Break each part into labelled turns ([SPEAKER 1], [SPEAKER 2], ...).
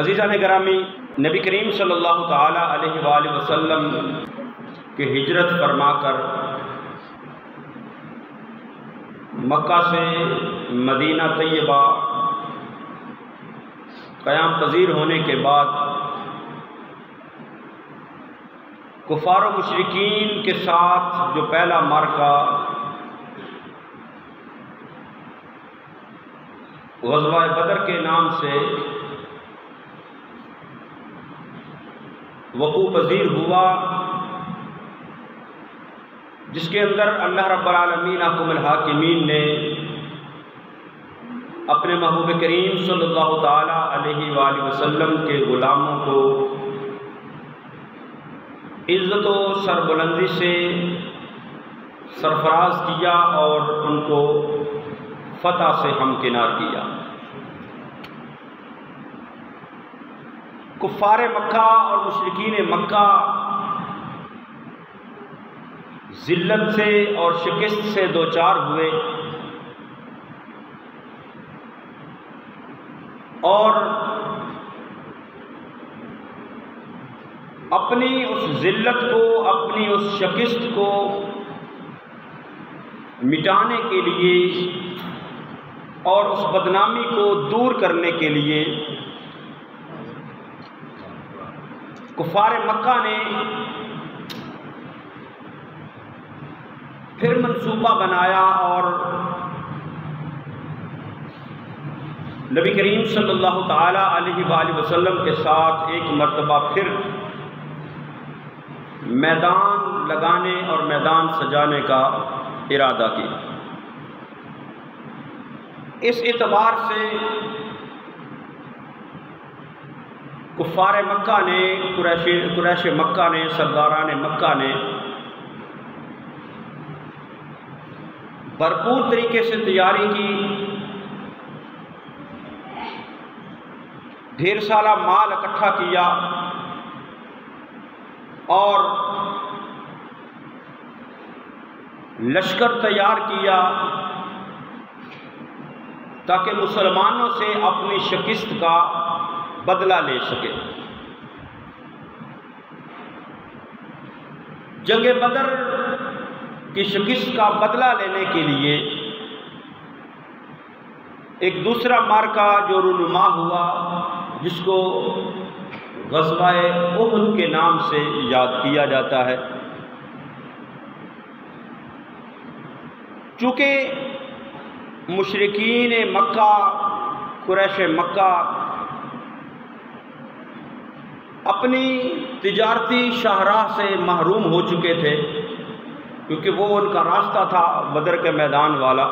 [SPEAKER 1] عزیزان گرامی، نبی کریم صلی اللہ تعالی علیہ وآلہ وسلم کے ہجرت فرما کر مکہ سے مدینہ طیبہ قیام پذیر ہونے کے بعد کفار و مشرکین کے ساتھ جو پہلا معرکہ غزوہ بدر کے نام سے وقوع پذیر ہوا، جس کے اندر اللہ رب العالمین احکم الحاکمین نے اپنے محبوب کریم صلی اللہ تعالی علیہ وآلہ وسلم کے غلاموں کو عزت و سربلندی سے سرفراز کیا اور ان کو فتح سے ہمکنار کیا۔ کفار مکہ اور مشرکین مکہ ذلت سے اور شکست سے دوچار ہوئے، اور اپنی اس ذلت کو، اپنی اس شکست کو مٹانے کے لیے اور اس بدنامی کو دور کرنے کے لیے کفار مکہ نے پھر منصوبہ بنایا اور نبی کریم صلی اللہ تعالی علیہ وآلہ وسلم کے ساتھ ایک مرتبہ پھر میدان لگانے اور میدان سجانے کا ارادہ کیا۔ اس اعتبار سے کفار مکہ نے، قریش مکہ نے، سرداران مکہ نے بھرپور طریقے سے تیاری کی، ڈھیر سالہ مال اکٹھا کیا اور لشکر تیار کیا تاکہ مسلمانوں سے اپنی شکست کا بدلہ لے سکے۔ جنگ بدر کی شکست کا بدلہ لینے کے لیے ایک دوسرا معرکہ جو رونما ہوا، جس کو غزوہ احد کے نام سے یاد کیا جاتا ہے، چونکہ مشرکین مکہ، قریش مکہ اپنی تجارتی شاہراہ سے محروم ہو چکے تھے، کیونکہ وہ ان کا راستہ تھا بدر کے میدان والا،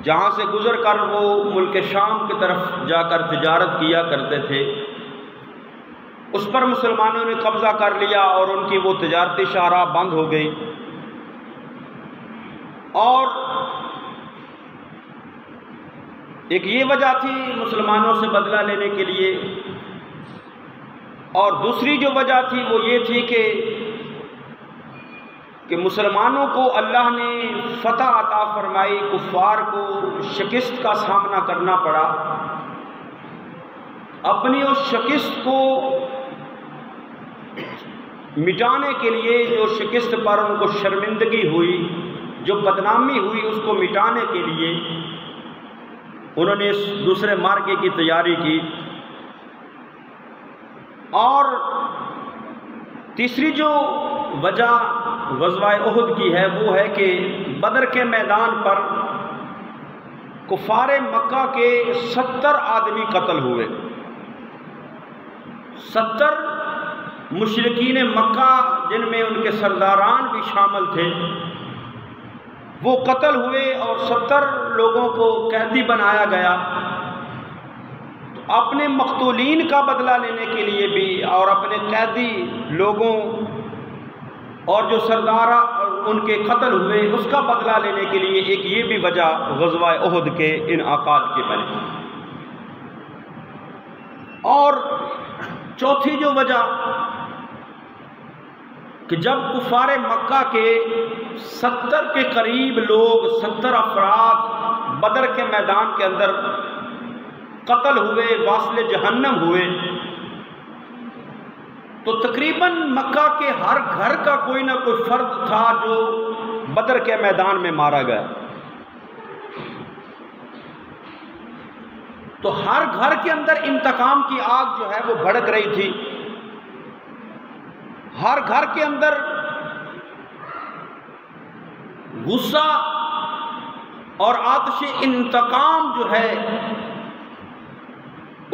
[SPEAKER 1] جہاں سے گزر کر وہ ملک شام کی طرف جا کر تجارت کیا کرتے تھے۔ اس پر مسلمانوں نے قبضہ کر لیا اور ان کی وہ تجارتی شاہراہ بند ہو گئی، اور ایک یہ وجہ تھی مسلمانوں سے بدلہ لینے کے لیے، اور دوسری جو وجہ تھی وہ یہ تھی کہ مسلمانوں کو اللہ نے فتح عطا فرمائی، کفار کو شکست کا سامنا کرنا پڑا۔ اپنی اس شکست کو مٹانے کے لیے، جو شکست پر ان کو شرمندگی ہوئی، جو بدنامی ہوئی، اس کو مٹانے کے لیے انہوں نے اس دوسرے معرکے کی تیاری کی۔ اور تیسری جو وجہ غزوہ احد کی ہے وہ ہے کہ بدر کے میدان پر کفار مکہ کے 70 آدمی قتل ہوئے۔ 70 مشرکین مکہ، جن میں ان کے سرداران بھی شامل تھے، وہ قتل ہوئے اور 70 لوگوں کو قیدی بنایا گیا۔ اپنے مقتولین کا بدلہ لینے کے لیے بھی اور اپنے قیدی لوگوں اور جو سردار ان کے قتل ہوئے اس کا بدلہ لینے کے لیے ایک یہ بھی وجہ غزوہ احد کے انعقاد کی بنی۔ اور چوتھی جو وجہ کہ جب کفار مکہ کے 70 کے قریب لوگ، 70 افراد بدر کے میدان کے اندر قتل ہوئے، واصل جہنم ہوئے، تو تقریباً مکہ کے ہر گھر کا کوئی نہ کوئی فرد تھا جو بدر کے میدان میں مارا گیا۔ تو ہر گھر کے اندر انتقام کی آگ جو ہے وہ بھڑک رہی تھی، ہر گھر کے اندر غصہ اور آتش انتقام جو ہے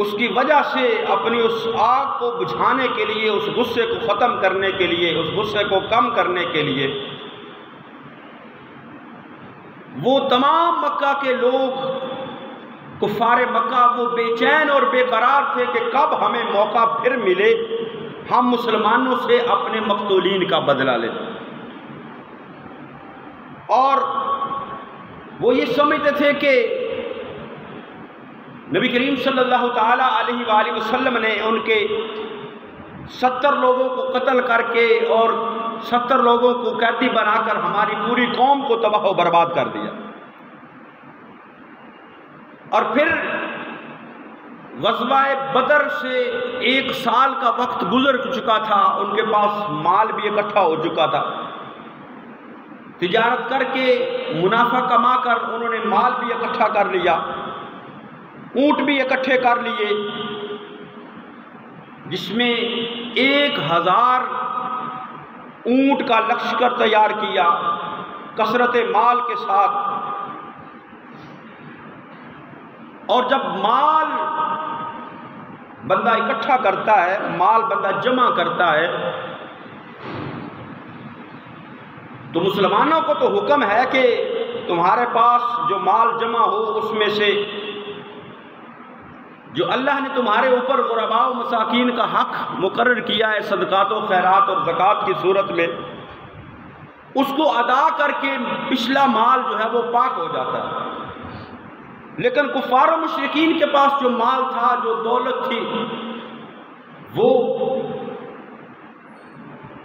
[SPEAKER 1] اس کی وجہ سے اپنی اس آگ کو بجھانے کے لیے، اس غصے کو ختم کرنے کے لیے، اس غصے کو کم کرنے کے لیے وہ تمام مکہ کے لوگ، کفار مکہ، وہ بے چین اور بے قرار تھے کہ کب ہمیں موقع پھر ملے ہم مسلمانوں سے اپنے مقتولین کا بدلہ لیں۔ اور وہ یہ سمجھتے تھے کہ نبی کریم صلی اللہ تعالیٰ علیہ وآلہ وسلم نے ان کے 70 لوگوں کو قتل کر کے اور 70 لوگوں کو قیدی بنا کر ہماری پوری قوم کو تباہ و برباد کر دیا۔ اور پھر غزوہ بدر سے 1 سال کا وقت گزر چکا تھا، ان کے پاس مال بھی اکٹھا ہو چکا تھا، تجارت کر کے منافع کما کر انہوں نے مال بھی اکٹھا کر لیا، اونٹ بھی اکٹھے کر لیے، جس میں 1000 اونٹ کا لشکر تیار کیا کثرت مال کے ساتھ۔ اور جب مال بندہ اکٹھا کرتا ہے، مال بندہ جمع کرتا ہے، تو مسلمانوں کو تو حکم ہے کہ تمہارے پاس جو مال جمع ہو اس میں سے جو اللہ نے تمہارے اوپر غرباء و مساکین کا حق مقرر کیا ہے صدقات و خیرات اور زکوٰۃ کی صورت میں، اس کو ادا کر کے پچھلا مال جو ہے وہ پاک ہو جاتا ہے۔ لیکن کفار و مشرکین کے پاس جو مال تھا، جو دولت تھی، وہ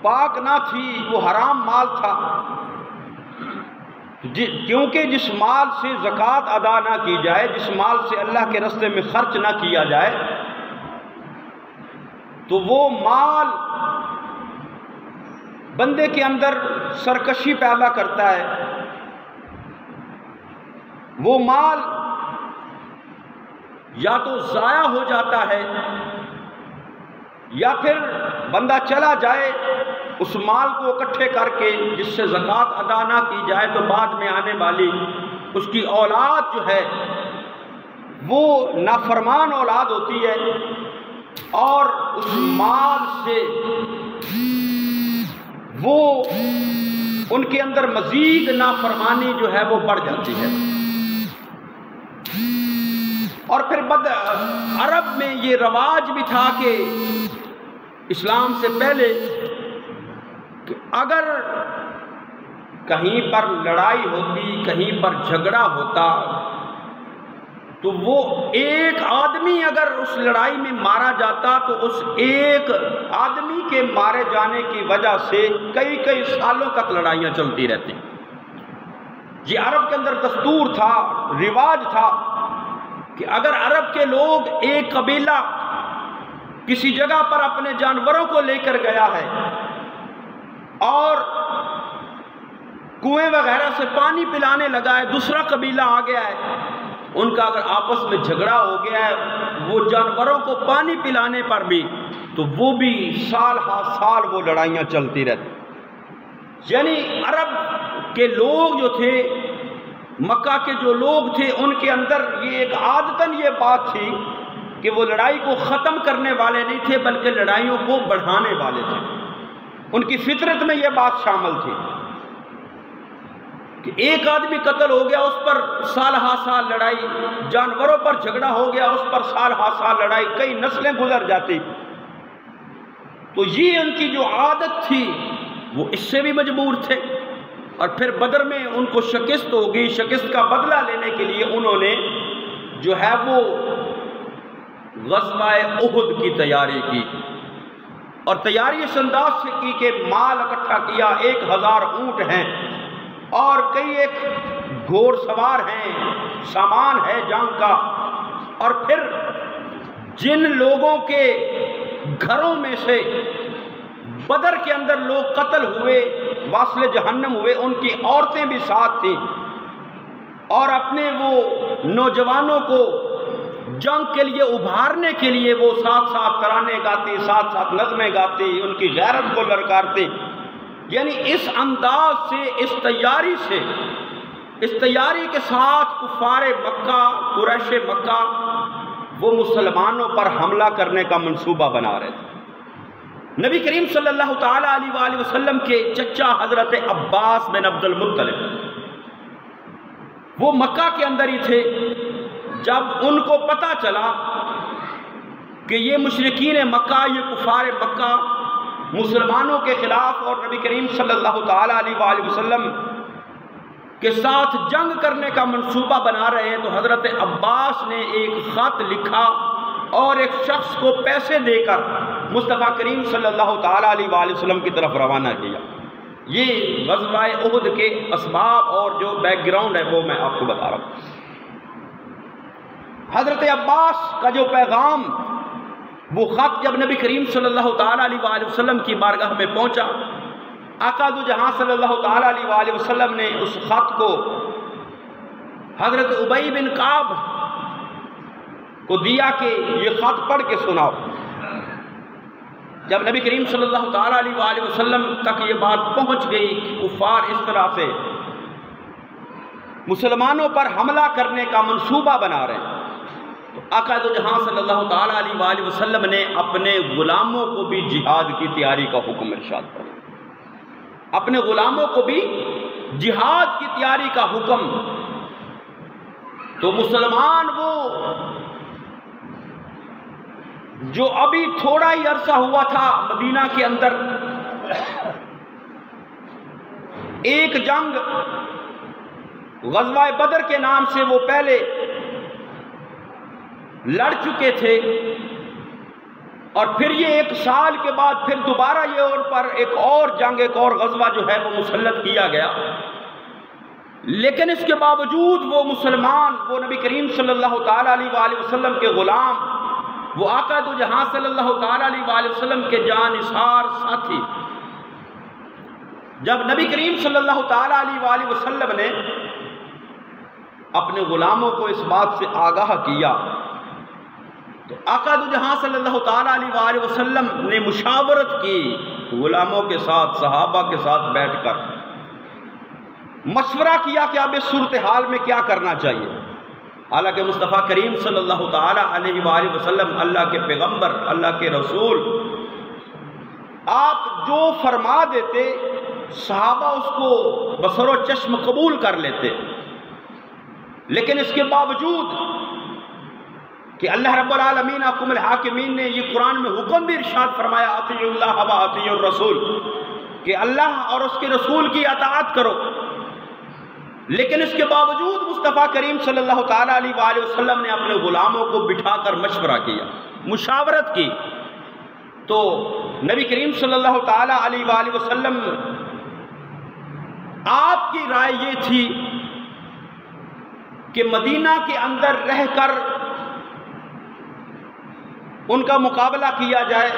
[SPEAKER 1] پاک نہ تھی، وہ حرام مال تھا، کیونکہ جس مال سے زکوٰۃ ادا نہ کی جائے، جس مال سے اللہ کے راستے میں خرچ نہ کیا جائے، تو وہ مال بندے کے اندر سرکشی پیدا کرتا ہے، وہ مال یا تو ضائع ہو جاتا ہے یا پھر بندہ چلا جائے اس مال کو اکٹھے کر کے جس سے زکوٰۃ ادا نہ کی جائے، تو بعد میں آنے والی اس کی اولاد جو ہے وہ نافرمان اولاد ہوتی ہے، اور اس مال سے وہ ان کے اندر مزید نافرمانی جو ہے وہ بڑھ جاتی ہے۔ اور پھر عرب میں یہ رواج بھی تھا کہ اسلام سے پہلے کہ اگر کہیں پر لڑائی ہوتی، کہیں پر جھگڑا ہوتا، تو وہ ایک آدمی اگر اس لڑائی میں مارا جاتا تو اس ایک آدمی کے مارے جانے کی وجہ سے کئی سالوں تک لڑائیاں چلتی رہتی۔ یہ عرب کے اندر دستور تھا، رواج تھا کہ اگر عرب کے لوگ ایک قبیلہ کسی جگہ پر اپنے جانوروں کو لے کر گیا ہے اور کنویں وغیرہ سے پانی پلانے لگا ہے، دوسرا قبیلہ آ گیا ہے، ان کا اگر آپس میں جھگڑا ہو گیا ہے وہ جانوروں کو پانی پلانے پر بھی، تو وہ بھی سال ہا سال وہ لڑائیاں چلتی رہتی۔ یعنی عرب کے لوگ جو تھے، مکہ کے جو لوگ تھے، ان کے اندر یہ ایک عادتاً یہ بات تھی کہ وہ لڑائی کو ختم کرنے والے نہیں تھے بلکہ لڑائیوں کو بڑھانے والے تھے۔ ان کی فطرت میں یہ بات شامل تھی کہ ایک آدمی قتل ہو گیا، اس پر سال ہا سال لڑائی، جانوروں پر جھگڑا ہو گیا، اس پر سال ہا سال لڑائی، کئی نسلیں گزر جاتی۔ تو یہ ان کی جو عادت تھی وہ اس سے بھی مجبور تھے۔ اور پھر بدر میں ان کو شکست ہو گئی، شکست کا بدلہ لینے کے لیے انہوں نے جو ہے وہ غزوہ احد کی تیاری کی، اور تیاری اس انداز سے کی کہ مال اکٹھا کیا، 1000 اونٹ ہیں اور کئی ایک گھوڑ سوار ہیں، سامان ہے جنگ کا، اور پھر جن لوگوں کے گھروں میں سے بدر کے اندر لوگ قتل ہوئے، واصل جہنم ہوئے، ان کی عورتیں بھی ساتھ تھیں، اور اپنے وہ نوجوانوں کو جنگ کے لیے ابھارنے کے لیے وہ ساتھ ساتھ ترانے گاتی، ساتھ ساتھ نظمیں گاتی، ان کی غیرت کو للکارتی. یعنی اس انداز سے، اس تیاری کے ساتھ کفار مکہ، قریش مکہ وہ مسلمانوں پر حملہ کرنے کا منصوبہ بنا رہے تھے. نبی کریم صلی اللہ تعالیٰ علیہ وآلہ وسلم کے چچا حضرت عباس بن عبد المطلب وہ مکہ کے اندر ہی تھے. جب ان کو پتہ چلا کہ یہ مشرکین مکہ، یہ کفار مکہ مسلمانوں کے خلاف اور نبی کریم صلی اللہ تعالیٰ علیہ وآلہ وسلم کے ساتھ جنگ کرنے کا منصوبہ بنا رہے ہیں، تو حضرت عباس نے ایک خط لکھا اور ایک شخص کو پیسے دے کر مصطفیٰ کریم صلی اللہ تعالیٰ علیہ وآلہ وسلم کی طرف روانہ کیا. یہ غزوہ احد کے اسباب اور جو بیک گراؤنڈ ہے وہ میں آپ کو بتا رہا ہوں. حضرت عباس کا جو پیغام، وہ خط جب نبی کریم صلی اللہ تعالیٰ علیہ وآلہ وسلم کی بارگاہ میں پہنچا، آقا دو جہاں صلی اللہ تعالیٰ علیہ وآلہ وسلم نے اس خط کو حضرت ابی بن کعب کو دیا کہ یہ خط پڑھ کے سناؤ. جب نبی کریم صلی اللہ تعالیٰ علیہ وآلہ وسلم تک یہ بات پہنچ گئی کہ کفار اس طرح سے مسلمانوں پر حملہ کرنے کا منصوبہ بنا رہے ہیں، تو آقا دو جہاں صلی اللہ تعالیٰ علیہ وآلہ وسلم نے اپنے غلاموں کو بھی جہاد کی تیاری کا حکم ارشاد کیا. اپنے غلاموں کو بھی جہاد کی تیاری کا حکم. تو مسلمان وہ جو ابھی تھوڑا ہی عرصہ ہوا تھا مدینہ کے اندر ایک جنگ غزوہ بدر کے نام سے وہ پہلے لڑ چکے تھے، اور پھر یہ ایک سال کے بعد پھر دوبارہ یہ اور پر ایک اور جنگ، ایک اور غزوہ جو ہے وہ مسلط کیا گیا. لیکن اس کے باوجود وہ مسلمان، وہ نبی کریم صلی اللہ تعالیٰ علیہ وآلہ وسلم کے غلام، وہ آقا دو جہاں صلی اللہ تعالیٰ علیہ وآلہ وسلم کے جانثار ساتھی، جب نبی کریم صلی اللہ تعالیٰ علیہ وآلہ وسلم نے اپنے غلاموں کو اس بات سے آگاہ کیا، تو آقا دو جہاں صلی اللہ تعالیٰ علیہ وآلہ وسلم نے مشاورت کی غلاموں کے ساتھ، صحابہ کے ساتھ بیٹھ کر مشورہ کیا کہ اب اس صورتحال میں کیا کرنا چاہیے. حالانکہ مصطفیٰ کریم صلی اللہ تعالیٰ علیہ وآلہ وسلم اللہ کے پیغمبر، اللہ کے رسول، آپ جو فرما دیتے صحابہ اس کو بصر و چشم قبول کر لیتے. لیکن اس کے باوجود کہ اللہ رب العالمین حکم الحاکمین نے یہ قرآن میں حکم بھی ارشاد فرمایا اطیعوا اللہ و اطیعوا الرسول، کہ اللہ اور اس کے رسول کی اطاعت کرو. لیکن اس کے باوجود مصطفیٰ کریم صلی اللہ تعالیٰ علیہ وآلہ وسلم نے اپنے غلاموں کو بٹھا کر مشورہ کیا، مشاورت کی. تو نبی کریم صلی اللہ تعالیٰ علیہ وآلہ وسلم آپ کی رائے یہ تھی کہ مدینہ کے اندر رہ کر ان کا مقابلہ کیا جائے،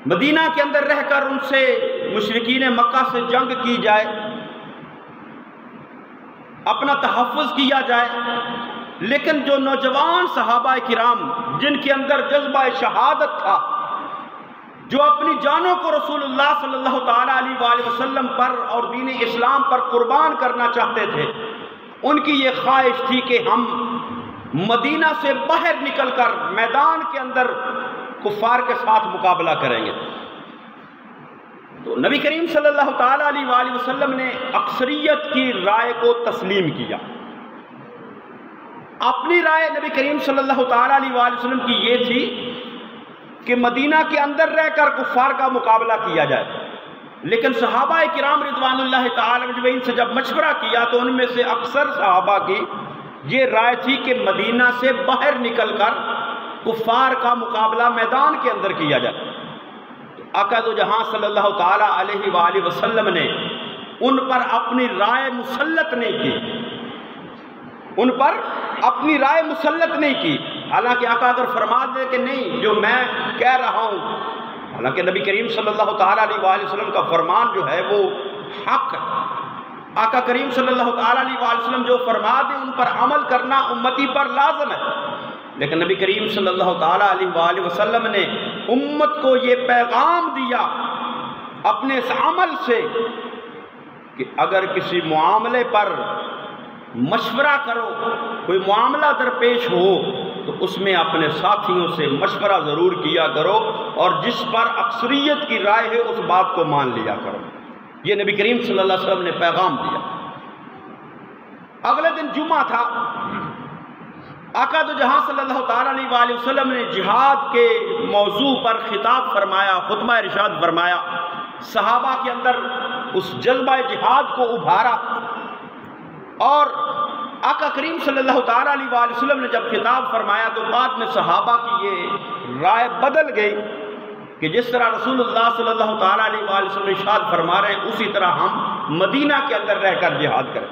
[SPEAKER 1] مدینہ کے اندر رہ کر ان سے مشرکین مکہ سے جنگ کی جائے، اپنا تحفظ کیا جائے. لیکن جو نوجوان صحابہ کرام جن کے اندر جذبہ شہادت تھا، جو اپنی جانوں کو رسول اللہ صلی اللہ تعالیٰ علیہ وآلہ وسلم پر اور دین اسلام پر قربان کرنا چاہتے تھے، ان کی یہ خواہش تھی کہ ہم مدینہ سے باہر نکل کر میدان کے اندر کفار کے ساتھ مقابلہ کریں گے. تو نبی کریم صلی اللہ تعالیٰ علیہ وآلہ وسلم نے اکثریت کی رائے کو تسلیم کیا. اپنی رائے نبی کریم صلی اللہ تعالیٰ علیہ وآلہ وسلم کی یہ تھی کہ مدینہ کے اندر رہ کر کفار کا مقابلہ کیا جائے. لیکن صحابہ کرام رضوان اللہ تعالیٰ اجمعین سے جب مشورہ کیا تو ان میں سے اکثر صحابہ کی یہ رائے تھی کہ مدینہ سے باہر نکل کر کفار کا مقابلہ میدان کے اندر کیا جائے. آقا دو جہاں صلی اللہ تعالیٰ علیہ وآلہ وسلم نے ان پر اپنی رائے مسلط نہیں کی. ان پر اپنی رائے مسلط نہیں کی، حالانکہ آقا اگر فرما دے کہ نہیں جو میں کہہ رہا ہوں، حالانکہ نبی کریم صلی اللہ تعالیٰ علیہ وآلہ وسلم کا فرمان جو ہے وہ حق ہے، آقا کریم صلی اللہ تعالیٰ علیہ وآلہ وسلم جو فرما دے ان پر عمل کرنا امتی پر لازم ہے، لیکن نبی کریم صلی اللہ تعالیٰ علیہ وآلہ وسلم نے امت کو یہ پیغام دیا اپنے اس عمل سے کہ اگر کسی معاملے پر مشورہ کرو، کوئی معاملہ درپیش ہو تو اس میں اپنے ساتھیوں سے مشورہ ضرور کیا کرو، اور جس پر اکثریت کی رائے ہے اس بات کو مان لیا کرو۔ یہ نبی کریم صلی اللہ علیہ وسلم نے پیغام دیا۔ اگلے دن جمعہ تھا، آقا دو جہاں صلی اللہ تعالیٰ علیہ وآلہ وسلم نے جہاد کے موضوع پر خطاب فرمایا، خطبہ ارشاد فرمایا، صحابہ کے اندر اس جذبہ جہاد کو ابھارا، اور آقا کریم صلی اللہ تعالیٰ علیہ وآلہ وسلم نے جب خطاب فرمایا تو بعد میں صحابہ کی یہ رائے بدل گئی کہ جس طرح رسول اللہ صلی اللہ تعالیٰ علیہ وآلہ وسلم ارشاد فرما رہے ہیں اسی طرح ہم مدینہ کے اندر رہ کر جہاد کریں۔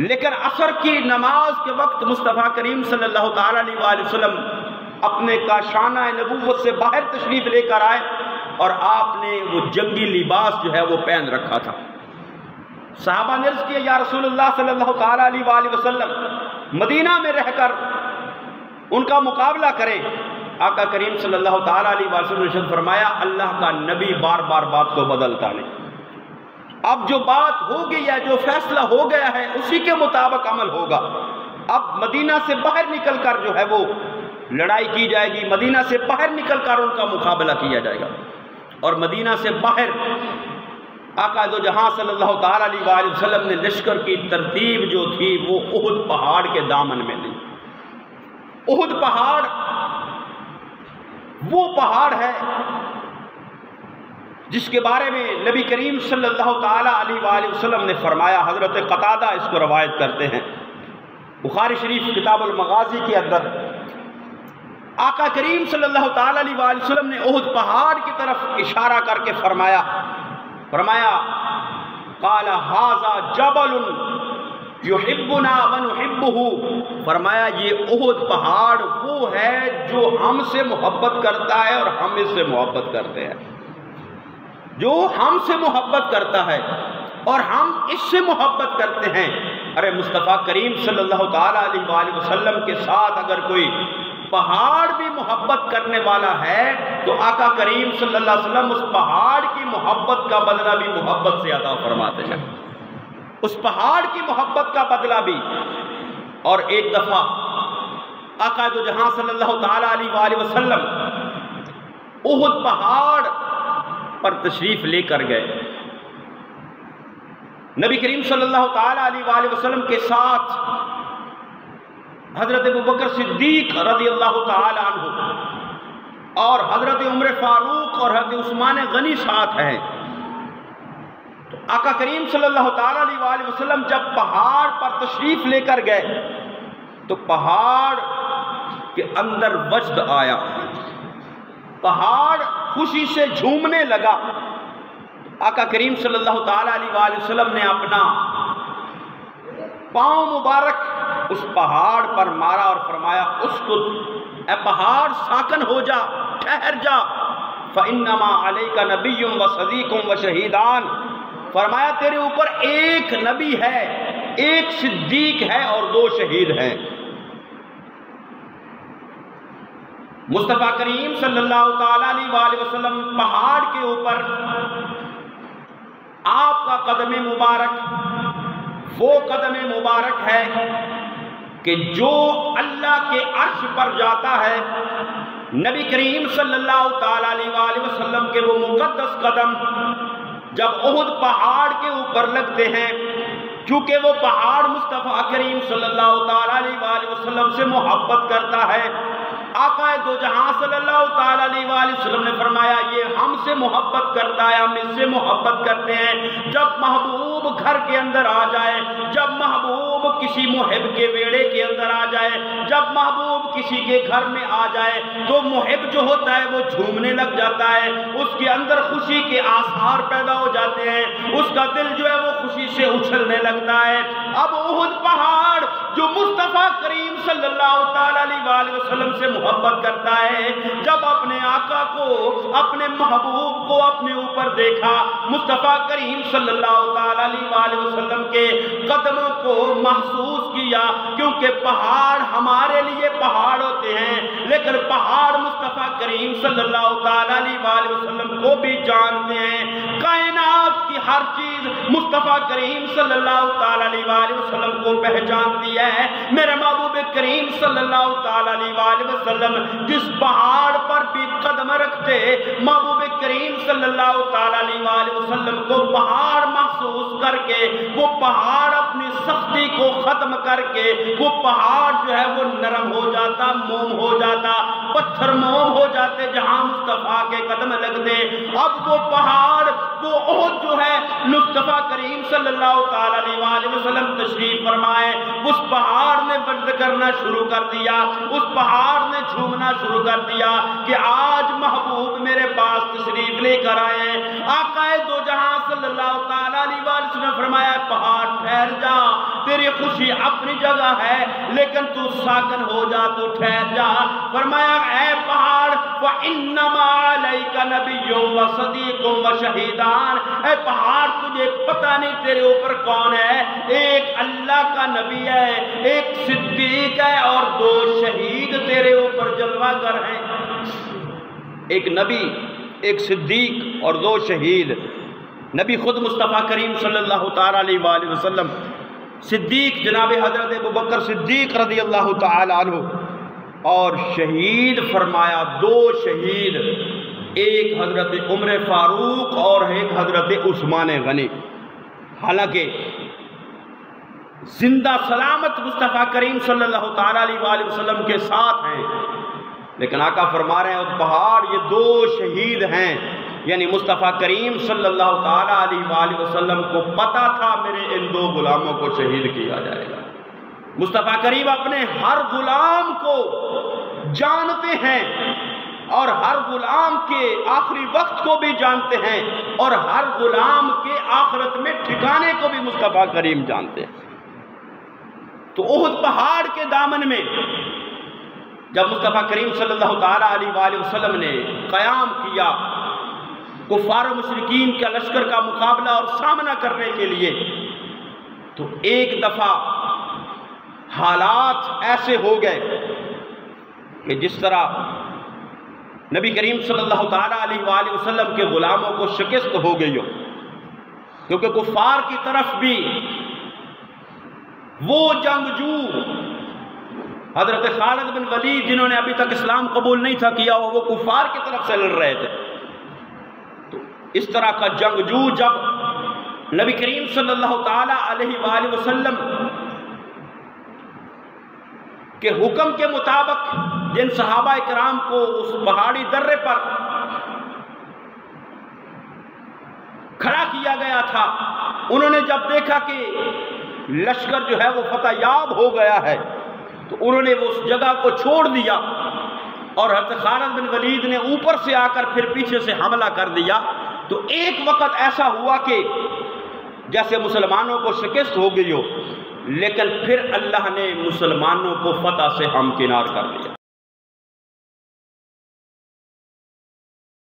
[SPEAKER 1] لیکن عصر کی نماز کے وقت مصطفیٰ کریم صلی اللہ تعالیٰ علیہ وآلہ وسلم اپنے کاشانہ نبوت سے باہر تشریف لے کر آئے، اور آپ نے وہ جنگی لباس جو ہے وہ پہن رکھا تھا۔ صحابہ نے عرض کیا یا رسول اللہ صلی اللہ تعالیٰ علیہ وآلہ وسلم مدینہ میں رہ کر ان کا مقابلہ کریں۔ آقا کریم صلی اللہ تعالیٰ علیہ وآلہ وسلم نے ارشاد فرمایا اللہ کا نبی بار بار بات کو بدلتا نہیں، اب جو بات ہو گئی ہے، جو فیصلہ ہو گیا ہے اسی کے مطابق عمل ہوگا۔ اب مدینہ سے باہر نکل کر جو ہے وہ لڑائی کی جائے گی، مدینہ سے باہر نکل کر ان کا مقابلہ کیا جائے گا۔ اور مدینہ سے باہر آقا دو جہاں صلی اللہ تعالیٰ علیہ وآلہ وسلم نے لشکر کی ترتیب جو تھی وہ احد پہاڑ کے دامن میں لی۔ احد پہاڑ وہ پہاڑ ہے جس کے بارے میں نبی کریم صلی اللہ تعالیٰ علیہ وآلہ وسلم نے فرمایا، حضرت قتادہ اس کو روایت کرتے ہیں بخاری شریف کتاب المغازی کے اندر، آقا کریم صلی اللہ تعالیٰ علیہ وآلہ وسلم نے احد پہاڑ کی طرف اشارہ کر کے فرمایا قال ھذا جبل یحبنا ونحبہ، فرمایا یہ احد پہاڑ وہ ہے جو ہم سے محبت کرتا ہے اور ہم اس سے محبت کرتے ہیں، جو ہم سے محبت کرتا ہے اور ہم اس سے محبت کرتے ہیں۔ ارے مصطفیٰ کریم صلی اللہ تعالیٰ علیہ وآلہ وسلم کے ساتھ اگر کوئی پہاڑ بھی محبت کرنے والا ہے تو آقا کریم صلی اللہ علیہ وسلم اس پہاڑ کی محبت کا بدلہ بھی محبت سے عطا فرماتے ہیں، اس پہاڑ کی محبت کا بدلہ بھی۔ اور ایک دفعہ آقا دو جہاں صلی اللہ تعالیٰ علیہ وآلہ وسلم احد پہاڑ پر تشریف لے کر گئے، نبی کریم صلی اللہ تعالیٰ علیہ وآلہ وسلم کے ساتھ حضرت ابوبکر صدیق رضی اللہ تعالیٰ عنہ اور حضرت عمر فاروق اور حضرت عثمان غنی ساتھ ہیں۔ تو آقا کریم صلی اللہ تعالیٰ علیہ وآلہ وسلم جب پہاڑ پر تشریف لے کر گئے تو پہاڑ کے اندر وجد آیا، پہاڑ خوشی سے جھومنے لگا۔ آقا کریم صلی اللہ تعالیٰ علیہ وآلہ وسلم نے اپنا پاؤں مبارک اس پہاڑ پر مارا اور فرمایا اسکت، اے پہاڑ ساکن ہو جا، ٹھہر جا، فَإِنَّمَا عَلَيْكَ نَبِيٌّ وَصَدِيقٌ وَشَهِيدَانِ، فرمایا تیرے اوپر ایک نبی ہے، ایک صدیق ہے اور 2 شہید ہیں۔ مصطفیٰ کریم صلی اللہ تعالیٰ علیہ وآلہ وسلم پہاڑ کے اوپر آپ کا قدم مبارک وہ قدم مبارک ہے کہ جو اللہ کے عرش پر جاتا ہے، نبی کریم صلی اللہ تعالیٰ علیہ وآلہ وسلم کے وہ مقدس قدم جب احد پہاڑ کے اوپر لگتے ہیں، چونکہ وہ پہاڑ مصطفیٰ کریم صلی اللہ تعالیٰ علیہ وآلہ وسلم سے محبت کرتا ہے، آقا دو جہاں صلی اللہ تعالیٰ علیہ وآلہ وسلم نے فرمایا یہ ہم سے محبت کرتا ہے، ہم اس سے محبت کرتے ہیں۔ جب محبوب گھر کے اندر آ جائے، جب محبوب کسی محب کے بیڑے کے اندر آ جائے، جب محبوب کسی کے گھر میں آ جائے تو محب جو ہوتا ہے وہ جھومنے لگ جاتا ہے، اس کے اندر خوشی کے آثار پیدا ہو جاتے ہیں، اس کا دل جو ہے وہ خوشی سے اچھلنے لگتا ہے۔ اب احد پہاڑ مصطفیٰ کریم صلی اللہ تعالیٰ علیہ وسلم سے محبت کرتا ہے، جب اپنے آقا کو، اپنے محبوب کو اپنے اوپر دیکھا، مصطفیٰ کریم صلی اللہ تعالیٰ علیہ وسلم کے قدموں کو محسوس کیا، کیونکہ پہاڑ ہمارے لیے پہاڑ ہوتے ہیں، لیکن پہاڑ مصطفیٰ کریم صلی اللہ تعالیٰ علیہ وسلم کو بھی جانتے ہیں۔ کائنات کی ہر چیز مصطفیٰ کریم صلی اللہ تعالیٰ علیہ وسلم کو پہچانتی ہے۔ میرے محبوب کریم صلی اللہ تعالیٰ علیہ وسلم جس پہاڑ پر بھی قدم رکھتے، محبوب کریم صلی اللہ تعالیٰ علیہ وسلم کو پہاڑ محسوس کر کے، وہ پہاڑ اپنی سختی کو ختم کر کے، وہ پہاڑ جو ہے وہ نرم ہو جاتا، موم ہو جاتا، پتھر موم ہو جاتے جہاں مصطفیٰ کے قدم لگتے۔ اب وہ پہاڑ، وہ احد جو ہے، مصطفیٰ کریم صلی اللہ تعالیٰ علیہ وسلم تشریف فرمائے، اس پہاڑ نے بند کرنا شروع کر دیا، اس پہاڑ نے جھومنا شروع کر دیا کہ آج محبوب میرے پاس تشریف لے کر آئے ہیں۔ آقا دو جہاں صلی اللہ تعالیٰ علیہ وسلم نے فرمایا، پہاڑ ٹھہر جا، تیری خوشی اپنی جگہ ہے، لیکن تو ساکن ہو جا، تو ٹھہر جا۔ فرمایا، اے پہاڑ، وَإِنَّمَا عَلَيْكَ نَبِيٌّ وَصَدِيقٌ وَشَهِيدَانِ، اے پہاڑ تجھے پتہ نہیں تیرے اوپر کون ہے، ایک اللہ کا نبی ہے، ایک صدیق ہے، اور دو شہید تیرے اوپر جلوہ گر ہیں۔ ایک نبی، ایک صدیق اور دو شہید۔ نبی خود مصطفیٰ کریم صلی اللہ تعالیٰ علیہ وسلم، صدیق جناب حضرت ابوبکر صدیق رضی اللہ تعالیٰ عنہ، اور شہید فرمایا دو شہید، ایک حضرت عمر فاروق اور ایک حضرت عثمان غنی۔ حالانکہ زندہ سلامت مصطفیٰ کریم صلی اللہ تعالیٰ علیہ وسلم کے ساتھ ہیں، لیکن آقا فرما رہے ہیں اس پہاڑ یہ دو شہید ہیں، یعنی مصطفیٰ کریم صلی اللہ تعالیٰ علیہ وسلم کو پتہ تھا میرے ان دو غلاموں کو شہید کیا جائے گا۔ مصطفیٰ کریم اپنے ہر غلام کو جانتے ہیں، اور ہر غلام کے آخری وقت کو بھی جانتے ہیں، اور ہر غلام کے آخرت میں ٹھکانے کو بھی مصطفیٰ کریم جانتے ہیں۔ تو احد پہاڑ کے دامن میں جب مصطفیٰ کریم صلی اللہ تعالیٰ علیہ وسلم نے قیام کیا کفار و مشرکین کے لشکر کا مقابلہ اور سامنا کرنے کے لیے، تو ایک دفعہ حالات ایسے ہو گئے کہ جس طرح نبی کریم صلی اللہ تعالیٰ علیہ وسلم کے غلاموں کو شکست ہو گئی ہو، کیونکہ کفار کی طرف بھی وہ جنگجو حضرت خالد بن ولید جنہوں نے ابھی تک اسلام قبول نہیں تھا کیا، وہ کفار کی طرف سے لڑ رہے تھے۔ تو اس طرح کا جنگجو جب نبی کریم صلی اللہ تعالیٰ علیہ وسلم کے حکم کے مطابق جن صحابہ کرام کو اس پہاڑی درے پر کھڑا کیا گیا تھا، انہوں نے جب دیکھا کہ لشکر جو ہے وہ فتح یاب ہو گیا ہے، تو انہوں نے وہ اس جگہ کو چھوڑ دیا، اور حضرت خالد بن ولید نے اوپر سے آ کر پھر پیچھے سے حملہ کر دیا۔ تو ایک وقت ایسا ہوا کہ جیسے مسلمانوں کو شکست ہو گئی ہو، لیکن پھر اللہ نے مسلمانوں کو فتح سے ہمکنار کر دیا۔